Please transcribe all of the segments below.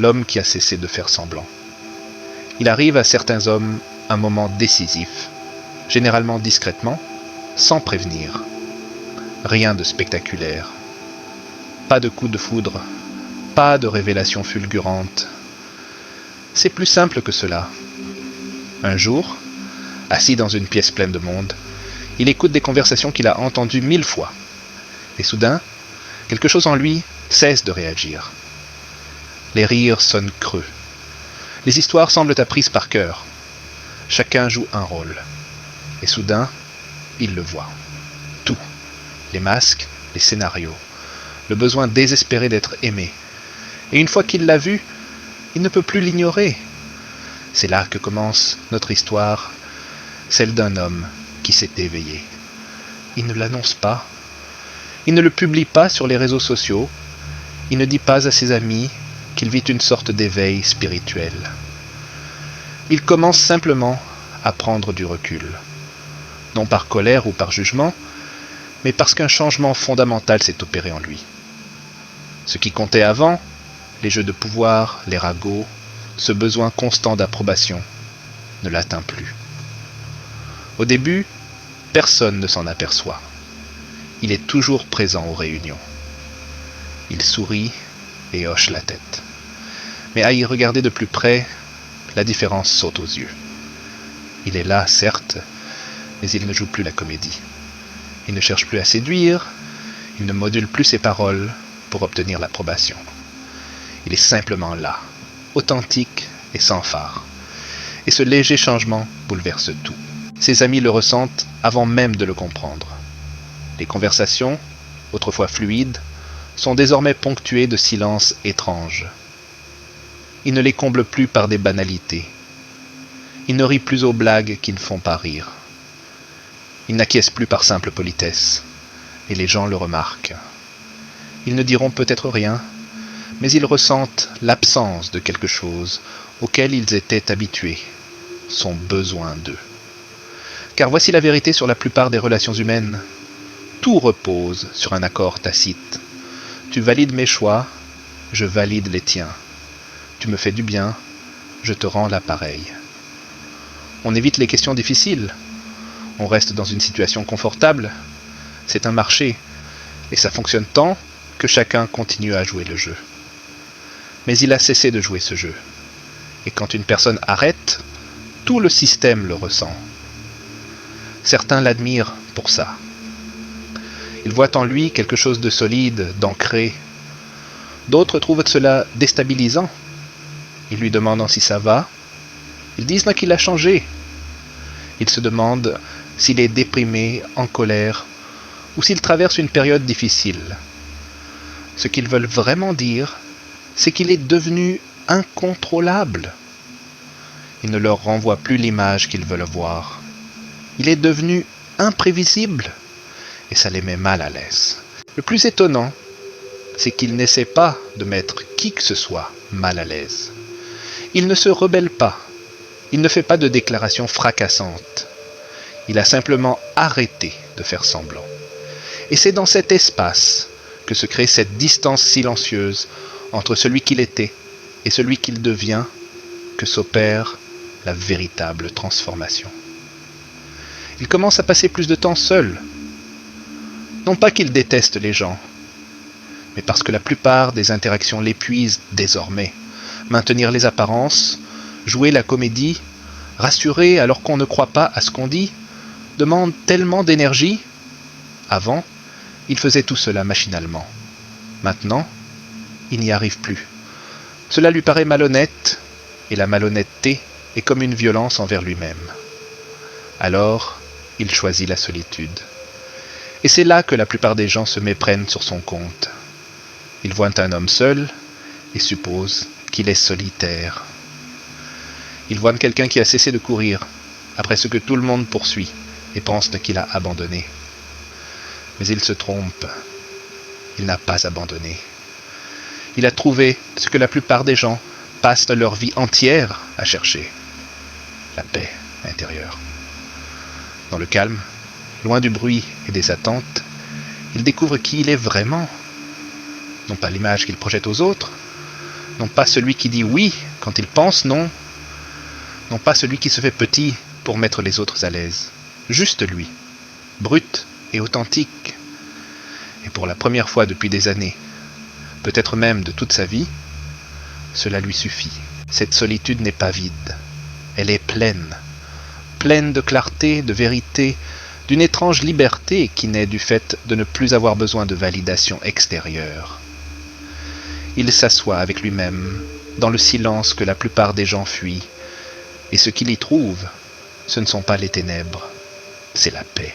l'homme qui a cessé de faire semblant. Il arrive à certains hommes un moment décisif, généralement discrètement, sans prévenir. Rien de spectaculaire. Pas de coup de foudre, pas de révélation fulgurante. C'est plus simple que cela. Un jour, assis dans une pièce pleine de monde, il écoute des conversations qu'il a entendues 1000 fois. Et soudain, quelque chose en lui cesse de réagir. Les rires sonnent creux. Les histoires semblent apprises par cœur. Chacun joue un rôle. Et soudain, il le voit. Tout. Les masques, les scénarios, le besoin désespéré d'être aimé. Et une fois qu'il l'a vu, il ne peut plus l'ignorer. C'est là que commence notre histoire, celle d'un homme qui s'est éveillé. Il ne l'annonce pas. Il ne le publie pas sur les réseaux sociaux. Il ne dit pas à ses amis qu'il vit une sorte d'éveil spirituel. Il commence simplement à prendre du recul. Non par colère ou par jugement, mais parce qu'un changement fondamental s'est opéré en lui. Ce qui comptait avant, les jeux de pouvoir, les ragots, ce besoin constant d'approbation, ne l'atteint plus. Au début, personne ne s'en aperçoit. Il est toujours présent aux réunions. Il sourit et hoche la tête. Mais à y regarder de plus près, la différence saute aux yeux. Il est là, certes, mais il ne joue plus la comédie. Il ne cherche plus à séduire, il ne module plus ses paroles pour obtenir l'approbation. Il est simplement là, authentique et sans phare. Et ce léger changement bouleverse tout. Ses amis le ressentent avant même de le comprendre. Les conversations, autrefois fluides, sont désormais ponctuées de silences étranges. Il ne les comble plus par des banalités. Il ne rit plus aux blagues qui ne font pas rire. Il n'acquiesce plus par simple politesse, et les gens le remarquent. Ils ne diront peut-être rien, mais ils ressentent l'absence de quelque chose auquel ils étaient habitués, son besoin d'eux. Car voici la vérité sur la plupart des relations humaines. Tout repose sur un accord tacite. Tu valides mes choix, je valide les tiens. Tu me fais du bien, je te rends l'appareil. On évite les questions difficiles. On reste dans une situation confortable. C'est un marché, et ça fonctionne tant que chacun continue à jouer le jeu. Mais il a cessé de jouer ce jeu. Et quand une personne arrête, tout le système le ressent. Certains l'admirent pour ça. Ils voient en lui quelque chose de solide, d'ancré. D'autres trouvent cela déstabilisant. Ils lui demandent si ça va. Ils disent qu'il a changé. Ils se demandent s'il est déprimé, en colère, ou s'il traverse une période difficile. Ce qu'ils veulent vraiment dire, c'est qu'il est devenu incontrôlable. Il ne leur renvoie plus l'image qu'ils veulent voir. Il est devenu imprévisible, et ça les met mal à l'aise. Le plus étonnant, c'est qu'il n'essaie pas de mettre qui que ce soit mal à l'aise. Il ne se rebelle pas. Il ne fait pas de déclarations fracassantes. Il a simplement arrêté de faire semblant. Et c'est dans cet espace que se crée cette distance silencieuse entre celui qu'il était et celui qu'il devient que s'opère la véritable transformation. Il commence à passer plus de temps seul. Non pas qu'il déteste les gens, mais parce que la plupart des interactions l'épuisent désormais. Maintenir les apparences, jouer la comédie, rassurer alors qu'on ne croit pas à ce qu'on dit, demande tellement d'énergie. Avant, il faisait tout cela machinalement. Maintenant, il n'y arrive plus. Cela lui paraît malhonnête, et la malhonnêteté est comme une violence envers lui-même. Alors, il choisit la solitude. Et c'est là que la plupart des gens se méprennent sur son compte. Ils voient un homme seul et supposent qu'il est solitaire. Ils voient quelqu'un qui a cessé de courir, après ce que tout le monde poursuit, et pensent qu'il a abandonné. Mais il se trompe. Il n'a pas abandonné. Il a trouvé ce que la plupart des gens passent leur vie entière à chercher. La paix intérieure. Dans le calme, loin du bruit et des attentes, il découvre qui il est vraiment. Non pas l'image qu'il projette aux autres, Non pas celui qui dit oui quand il pense non. Non pas celui qui se fait petit pour mettre les autres à l'aise. Juste lui, brut et authentique. Et pour la première fois depuis des années, peut-être même de toute sa vie, cela lui suffit. Cette solitude n'est pas vide. Elle est pleine. Pleine de clarté, de vérité, d'une étrange liberté qui naît du fait de ne plus avoir besoin de validation extérieure. Il s'assoit avec lui-même, dans le silence que la plupart des gens fuient, et ce qu'il y trouve, ce ne sont pas les ténèbres, c'est la paix.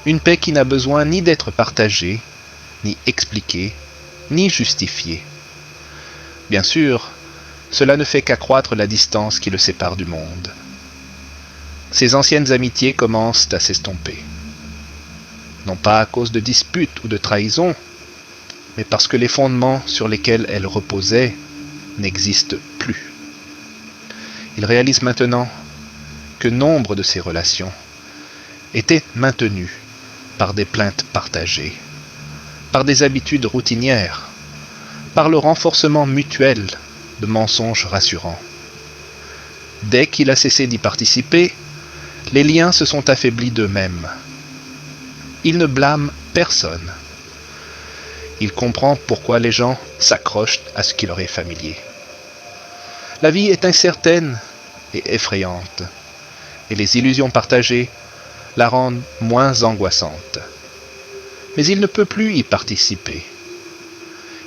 Une paix qui n'a besoin ni d'être partagée, ni expliquée, ni justifiée. Bien sûr, cela ne fait qu'accroître la distance qui le sépare du monde. Ses anciennes amitiés commencent à s'estomper. Non pas à cause de disputes ou de trahisons, mais parce que les fondements sur lesquels elles reposaient n'existent plus. Il réalise maintenant que nombre de ces relations étaient maintenues par des plaintes partagées, par des habitudes routinières, par le renforcement mutuel de mensonges rassurants. Dès qu'il a cessé d'y participer, les liens se sont affaiblis d'eux-mêmes. Il ne blâme personne. Il comprend pourquoi les gens s'accrochent à ce qui leur est familier. La vie est incertaine et effrayante, et les illusions partagées la rendent moins angoissante. Mais il ne peut plus y participer.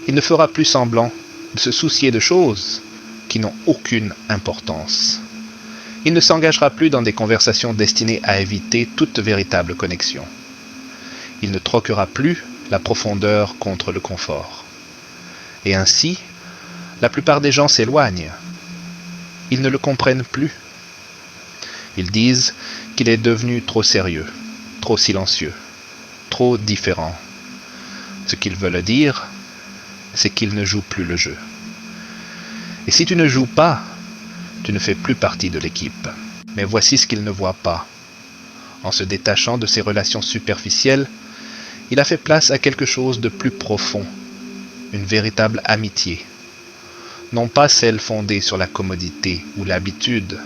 Il ne fera plus semblant de se soucier de choses qui n'ont aucune importance. Il ne s'engagera plus dans des conversations destinées à éviter toute véritable connexion. Il ne troquera plus la profondeur contre le confort. Et ainsi, la plupart des gens s'éloignent. Ils ne le comprennent plus. Ils disent qu'il est devenu trop sérieux, trop silencieux, trop différent. Ce qu'ils veulent dire, c'est qu'il ne joue plus le jeu. Et si tu ne joues pas, tu ne fais plus partie de l'équipe. Mais voici ce qu'il ne voit pas. En se détachant de ses relations superficielles, il a fait place à quelque chose de plus profond, une véritable amitié. Non pas celle fondée sur la commodité ou l'habitude,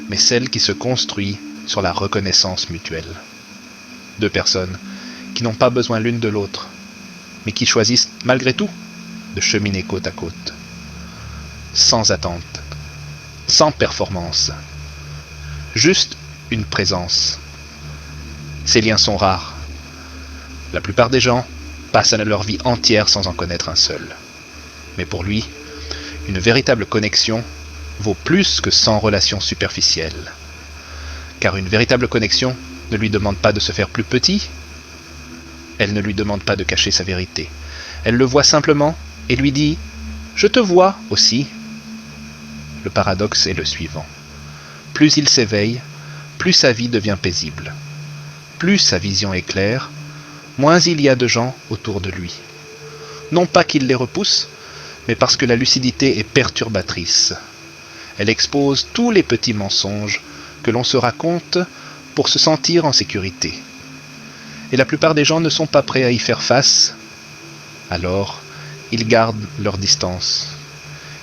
mais celle qui se construit sur la reconnaissance mutuelle. Deux personnes qui n'ont pas besoin l'une de l'autre, mais qui choisissent malgré tout de cheminer côte à côte, sans attente, sans performance, juste une présence. Ces liens sont rares. La plupart des gens passent leur vie entière sans en connaître un seul. Mais pour lui, une véritable connexion vaut plus que 100 relations superficielles. Car une véritable connexion ne lui demande pas de se faire plus petit, elle ne lui demande pas de cacher sa vérité. Elle le voit simplement et lui dit « Je te vois aussi ». Le paradoxe est le suivant. Plus il s'éveille, plus sa vie devient paisible. Plus sa vision est claire, moins il y a de gens autour de lui. Non pas qu'il les repousse, mais parce que la lucidité est perturbatrice. Elle expose tous les petits mensonges que l'on se raconte pour se sentir en sécurité. Et la plupart des gens ne sont pas prêts à y faire face. Alors, ils gardent leur distance.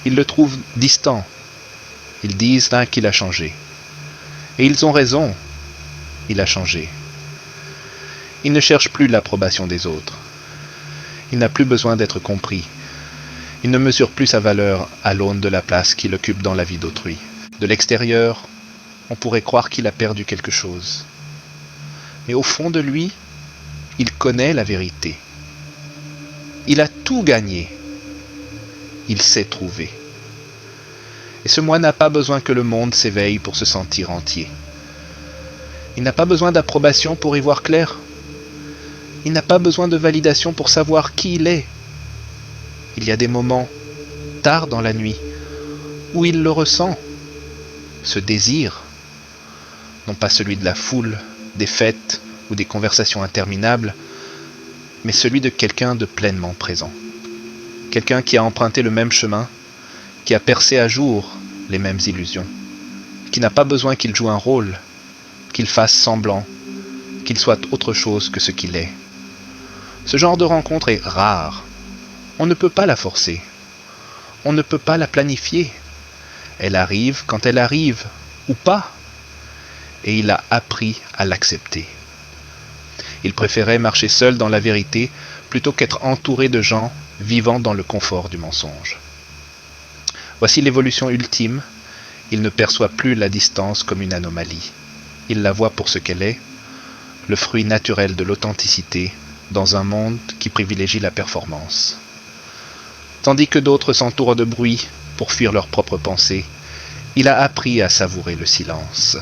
Ils le trouvent distant. Ils disent là qu'il a changé. Et ils ont raison. Il a changé. Il ne cherche plus l'approbation des autres. Il n'a plus besoin d'être compris. Il ne mesure plus sa valeur à l'aune de la place qu'il occupe dans la vie d'autrui. De l'extérieur, on pourrait croire qu'il a perdu quelque chose. Mais au fond de lui, il connaît la vérité. Il a tout gagné. Il s'est trouvé. Et ce moi n'a pas besoin que le monde s'éveille pour se sentir entier. Il n'a pas besoin d'approbation pour y voir clair. Il n'a pas besoin de validation pour savoir qui il est. Il y a des moments, tard dans la nuit, où il le ressent, ce désir, non pas celui de la foule, des fêtes ou des conversations interminables, mais celui de quelqu'un de pleinement présent. Quelqu'un qui a emprunté le même chemin, qui a percé à jour les mêmes illusions, qui n'a pas besoin qu'il joue un rôle, qu'il fasse semblant, qu'il soit autre chose que ce qu'il est. Ce genre de rencontre est rare. On ne peut pas la forcer. On ne peut pas la planifier. Elle arrive quand elle arrive, ou pas. Et il a appris à l'accepter. Il préférait marcher seul dans la vérité plutôt qu'être entouré de gens vivant dans le confort du mensonge. Voici l'évolution ultime. Il ne perçoit plus la distance comme une anomalie. Il la voit pour ce qu'elle est, le fruit naturel de l'authenticité dans un monde qui privilégie la performance. Tandis que d'autres s'entourent de bruit pour fuir leurs propres pensées, il a appris à savourer le silence.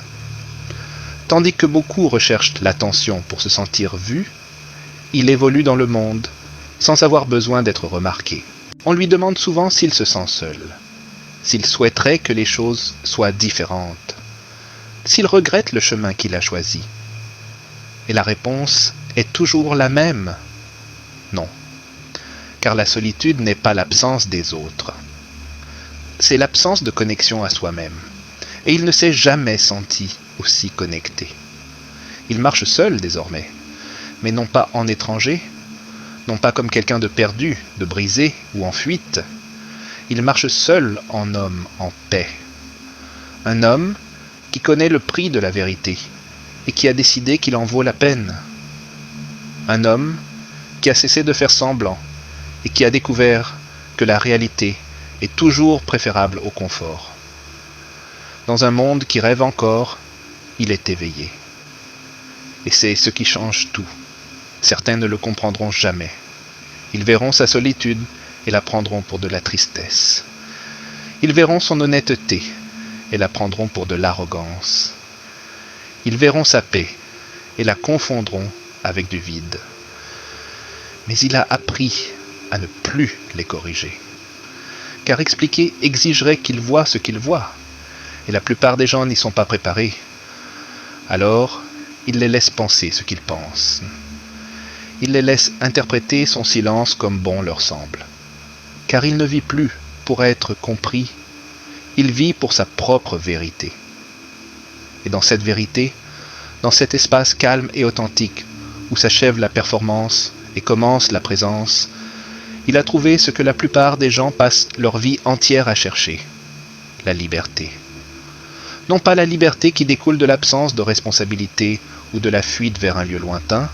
Tandis que beaucoup recherchent l'attention pour se sentir vu, il évolue dans le monde sans avoir besoin d'être remarqué. On lui demande souvent s'il se sent seul, s'il souhaiterait que les choses soient différentes, s'il regrette le chemin qu'il a choisi. Et la réponse est toujours la même. Non, car la solitude n'est pas l'absence des autres. C'est l'absence de connexion à soi-même. Et il ne s'est jamais senti aussi connecté. Il marche seul désormais, mais non pas en étranger, non pas comme quelqu'un de perdu, de brisé ou en fuite. Il marche seul en homme en paix. Un homme qui connaît le prix de la vérité et qui a décidé qu'il en vaut la peine. Un homme qui a cessé de faire semblant et qui a découvert que la réalité est toujours préférable au confort. Dans un monde qui rêve encore, il est éveillé. Et c'est ce qui change tout. Certains ne le comprendront jamais. Ils verront sa solitude et la prendront pour de la tristesse. Ils verront son honnêteté et la prendront pour de l'arrogance. Ils verront sa paix et la confondront avec du vide. Mais il a appris à ne plus les corriger. Car expliquer exigerait qu'il voie ce qu'il voit. Et la plupart des gens n'y sont pas préparés. Alors, il les laisse penser ce qu'ils pensent. Il les laisse interpréter son silence comme bon leur semble. Car il ne vit plus pour être compris, il vit pour sa propre vérité. Et dans cette vérité, dans cet espace calme et authentique, où s'achève la performance et commence la présence, il a trouvé ce que la plupart des gens passent leur vie entière à chercher, la liberté. Non pas la liberté qui découle de l'absence de responsabilité ou de la fuite vers un lieu lointain,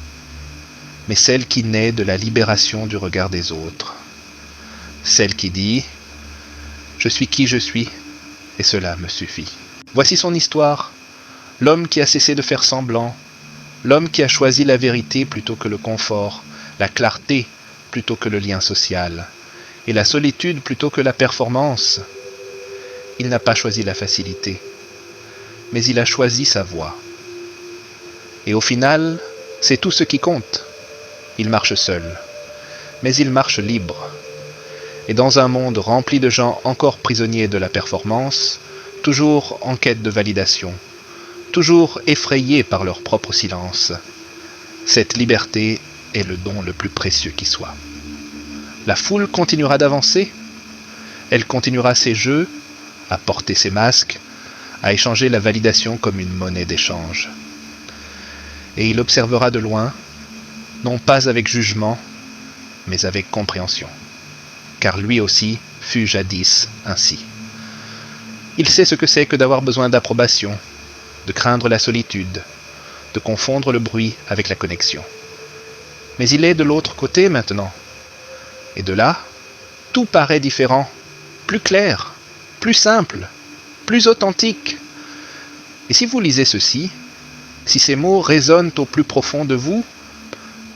mais celle qui naît de la libération du regard des autres. Celle qui dit « Je suis qui je suis, et cela me suffit ». Voici son histoire, l'homme qui a cessé de faire semblant, l'homme qui a choisi la vérité plutôt que le confort, la clarté plutôt que le lien social, et la solitude plutôt que la performance. Il n'a pas choisi la facilité, mais il a choisi sa voie. Et au final, c'est tout ce qui compte. Il marche seul, mais il marche libre. Et dans un monde rempli de gens encore prisonniers de la performance, toujours en quête de validation, toujours effrayés par leur propre silence, cette liberté est le don le plus précieux qui soit. La foule continuera d'avancer, elle continuera ses jeux, à porter ses masques, à échanger la validation comme une monnaie d'échange. Et il observera de loin, non pas avec jugement, mais avec compréhension, car lui aussi fut jadis ainsi. Il sait ce que c'est que d'avoir besoin d'approbation, de craindre la solitude, de confondre le bruit avec la connexion. Mais il est de l'autre côté maintenant. Et de là, tout paraît différent, plus clair, plus simple, plus authentique. Et si vous lisez ceci, si ces mots résonnent au plus profond de vous,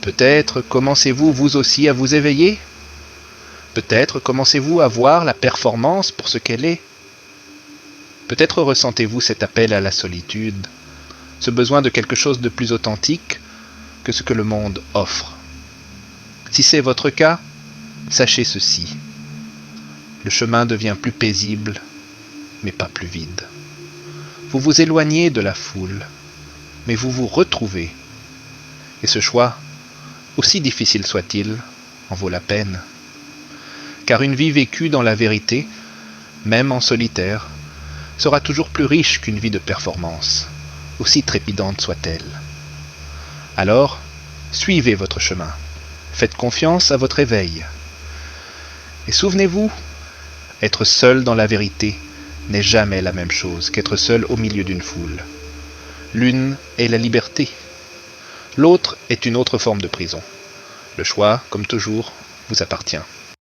peut-être commencez-vous vous aussi à vous éveiller. Peut-être commencez-vous à voir la performance pour ce qu'elle est. Peut-être ressentez-vous cet appel à la solitude, ce besoin de quelque chose de plus authentique que ce que le monde offre. Si c'est votre cas, sachez ceci. Le chemin devient plus paisible, mais pas plus vide. Vous vous éloignez de la foule, mais vous vous retrouvez. Et ce choix, aussi difficile soit-il, en vaut la peine. Car une vie vécue dans la vérité, même en solitaire, sera toujours plus riche qu'une vie de performance, aussi trépidante soit-elle. Alors, suivez votre chemin, faites confiance à votre éveil. Et souvenez-vous, Être seul dans la vérité n'est jamais la même chose qu'être seul au milieu d'une foule. L'une est la liberté, l'autre est une autre forme de prison. Le choix, comme toujours, vous appartient.